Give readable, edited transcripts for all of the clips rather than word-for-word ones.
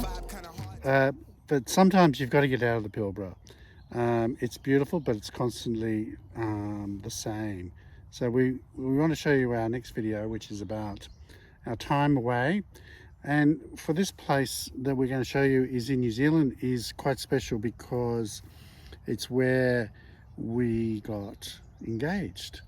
Pilbara. But sometimes you've got to get out of the Pilbara. It's beautiful, but it's constantly the same. So we want to show you our next video, which is about our time away. And for this place that we're going to show you is in New Zealand, is quite special because it's where we got engaged.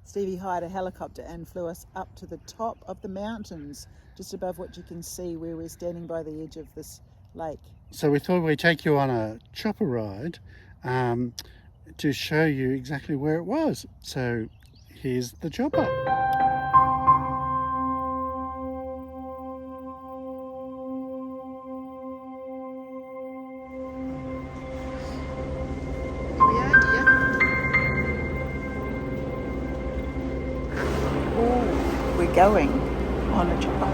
Stevie hired a helicopter and flew us up to the top of the mountains, just above what you can see where we're standing by the edge of this lake. So we thought we'd take you on a chopper ride to show you exactly where it was. So here's the chopper. We're going on a chopper.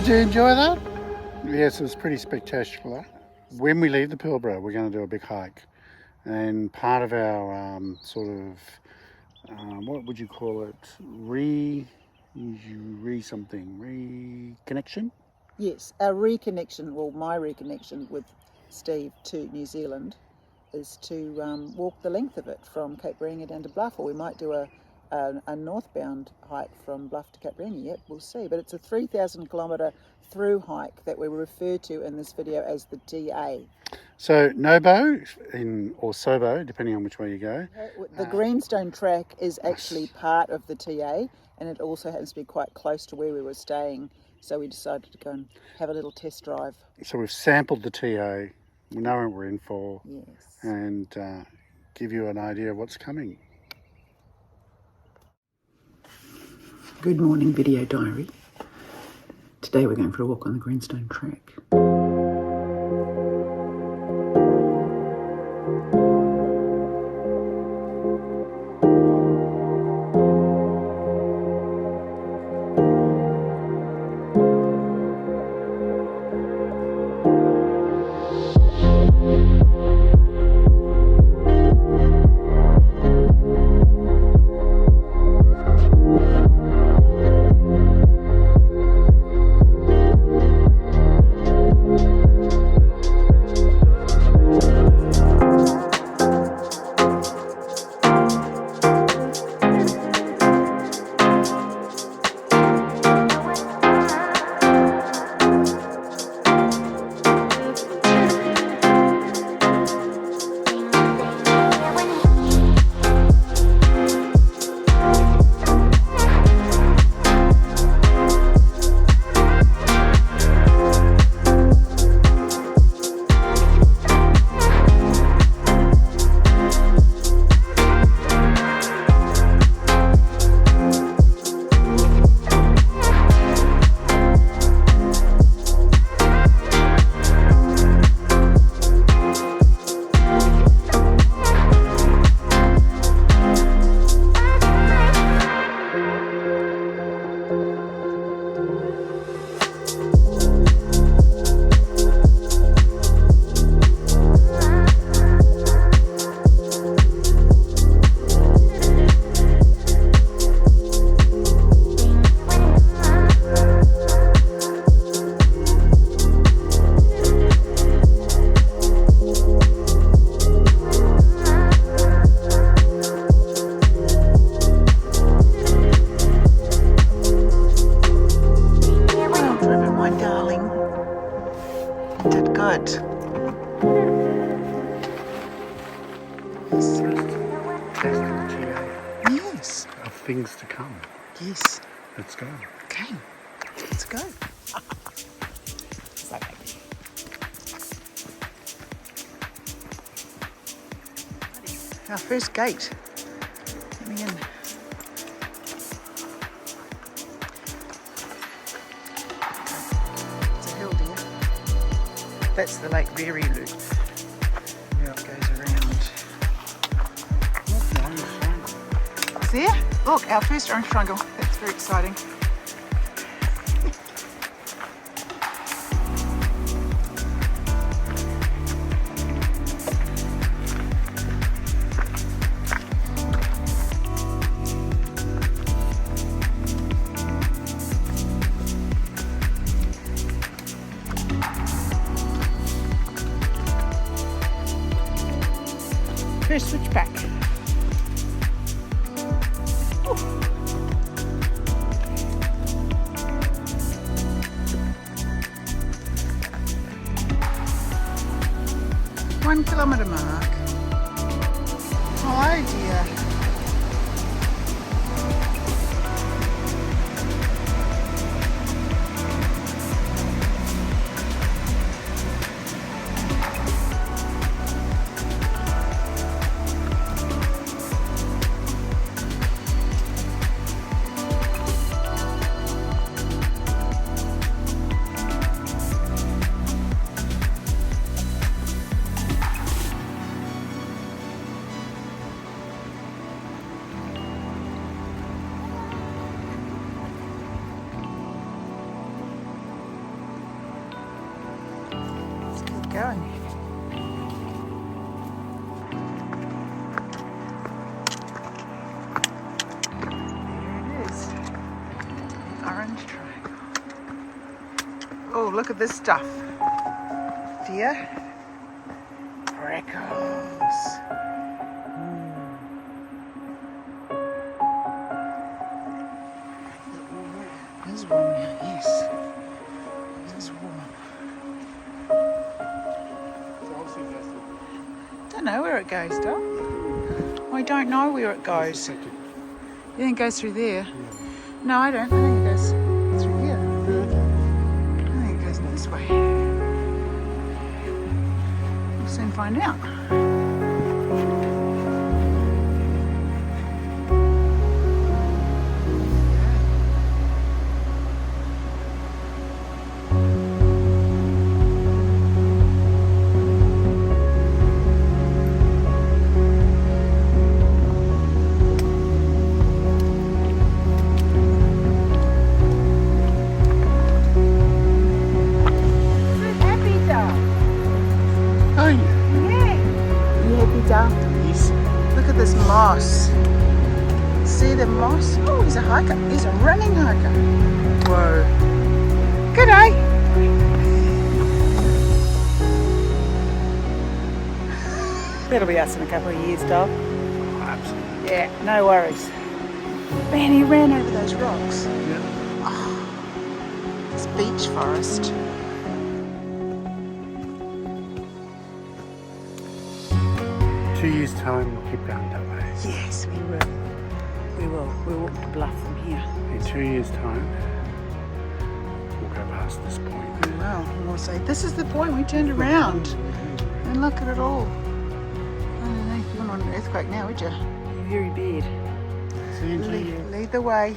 Did you enjoy that? Yes, it was pretty spectacular. When we leave the Pilbara, we're going to do a big hike. And part of our what would you call it? Reconnection? Yes, our reconnection, well, my reconnection with Steve to New Zealand is to walk the length of it from Cape Reinga down to Bluff, or we might do a northbound hike from Bluff to Cape Reinga. Yep, we'll see. But it's a 3,000 kilometre through hike that we refer to in this video as the TA. So Nobo or Sobo, depending on which way you go. The Greenstone Track is actually part of the TA, and it also happens to be quite close to where we were staying. So we decided to go and have a little test drive. So we've sampled the TA. We know what we're in for. Yes. And give you an idea of what's coming. Good morning, video diary. Today we're going for a walk on the Greenstone Track. Yes. Of things to come. Yes. Let's go. Okay. Let's go. Our first gate. Let me in. It's a hill, dear. That's the Lake Riri loop. Now it goes around. There? Look, our first orange triangle. That's very exciting. First switchback. Oh. 1 kilometre mark. Oh dear. going. There it is. Orange track. Oh, look at this stuff. Dear. Prickles. It is warm here, yes. It is warm. Don't know where it goes, Doc. I don't know where it goes. You think it goes through there? No, I don't. I think it goes through here. I think it goes this way. We'll soon find out. Look at this moss. See the moss? Oh, he's a hiker. He's a running hiker. Whoa. G'day. That'll be us in a couple of years, Dog. Absolutely. Yeah, no worries. Man, he ran over those rocks. Yeah. Oh, this beach forest. 2 years' time, we'll keep going that way. Yes, we will. We will. We'll walk the bluff from here. In 2 years' time, we'll go past this point. Well, and we'll say, this is the point we turned around. And look at it all. Underneath, you wouldn't want an earthquake now, would you? You're very bad. See you in 2 years. Lead the way.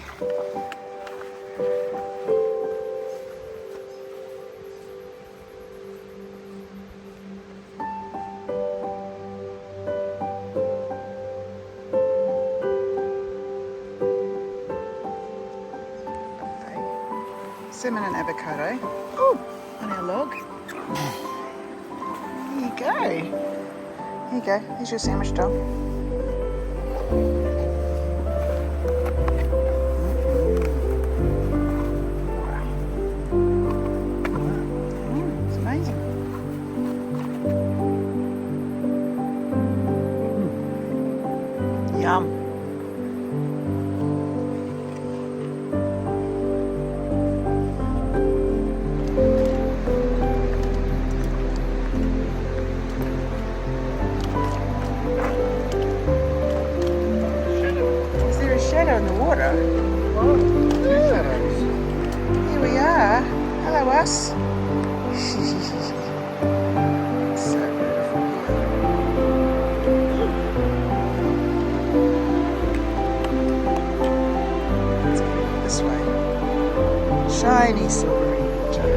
Salmon and avocado. Oh, on our log. There you go. There you go. Here's your sandwich, Dog. It's amazing. Yum. Shadow in the water. Oh, two shadows. Here we are. Hello, us. So beautiful here. Let's go this way. Shiny silvery water.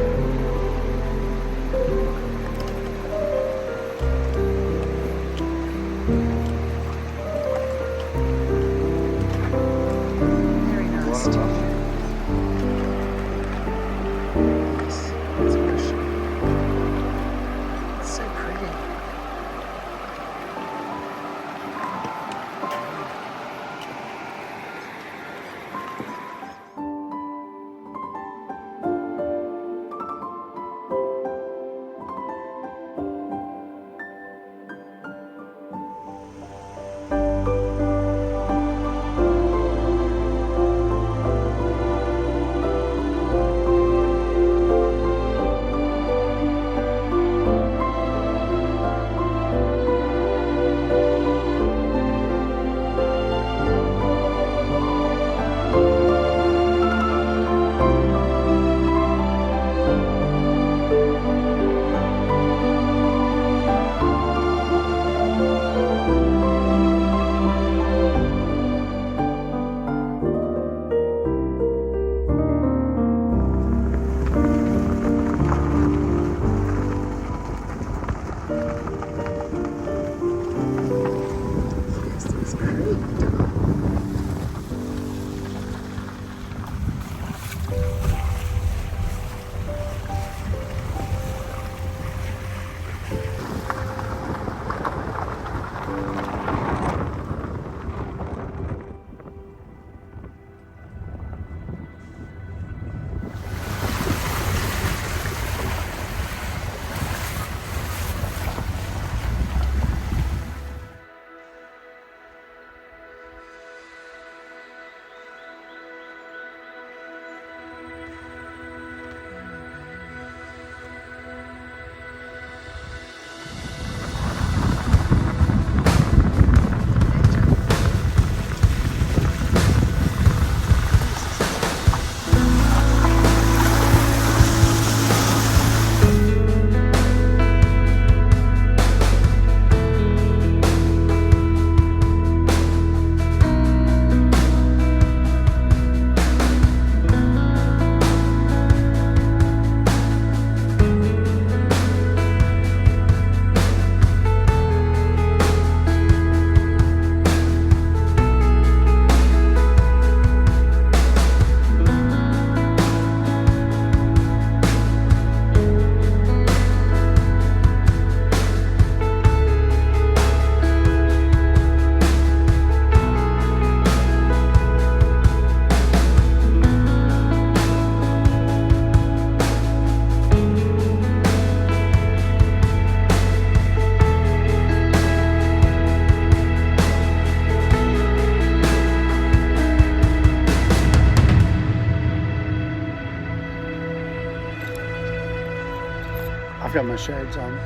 I've got my shades on.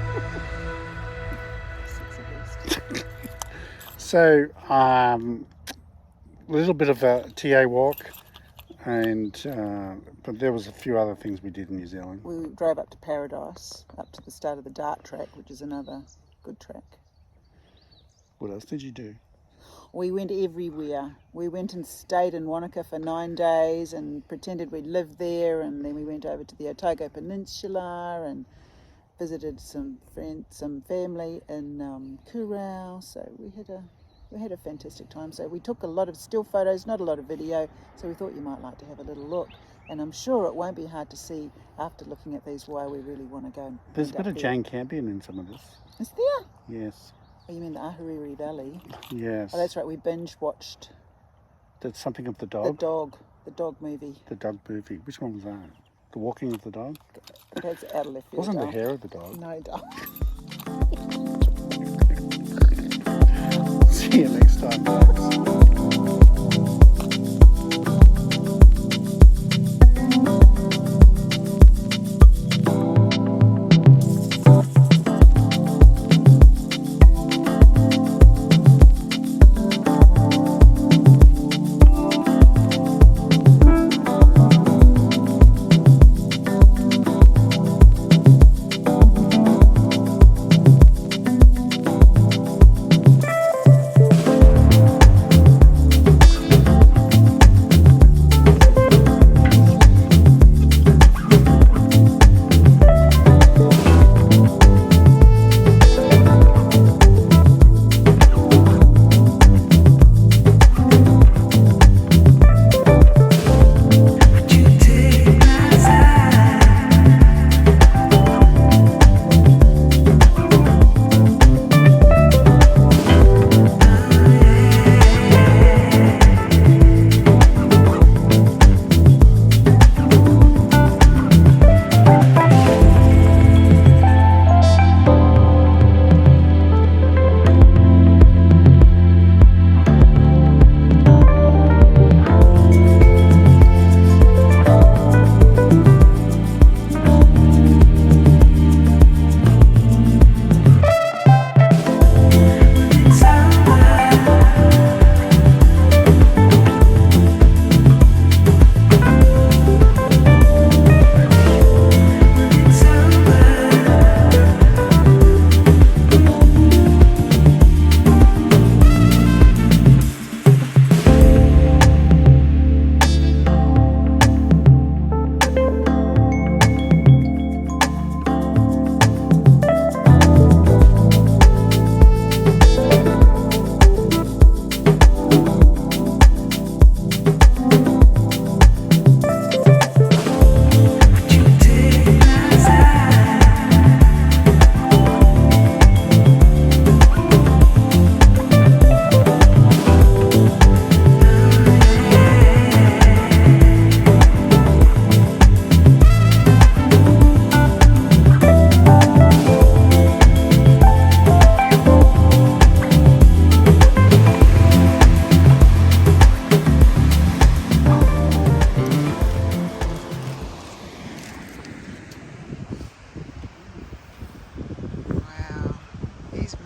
So, a little bit of a TA walk, and but there was a few other things we did in New Zealand. We drove up to Paradise, up to the start of the Dart Track, which is another good track. What else did you do? We went everywhere. We went and stayed in Wanaka for 9 days and pretended we lived there, and then we went over to the Otago Peninsula and visited some friends, some family in Kurau. So we had a fantastic time. So we took a lot of still photos, not a lot of video, so we thought you might like to have a little look. And I'm sure it won't be hard to see after looking at these why we really want to go. There's a bit of Jane Campion in some of this. Is there? Yes. Oh, you mean the Ahuriri Valley? Yes. Oh, that's right. We binge watched. That's something of the dog? The dog movie. The dog movie. Which one was that? The Walking of the Dog? That's out of left field. Wasn't the hair of the dog? No, dog. See you next time, folks.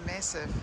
Massive.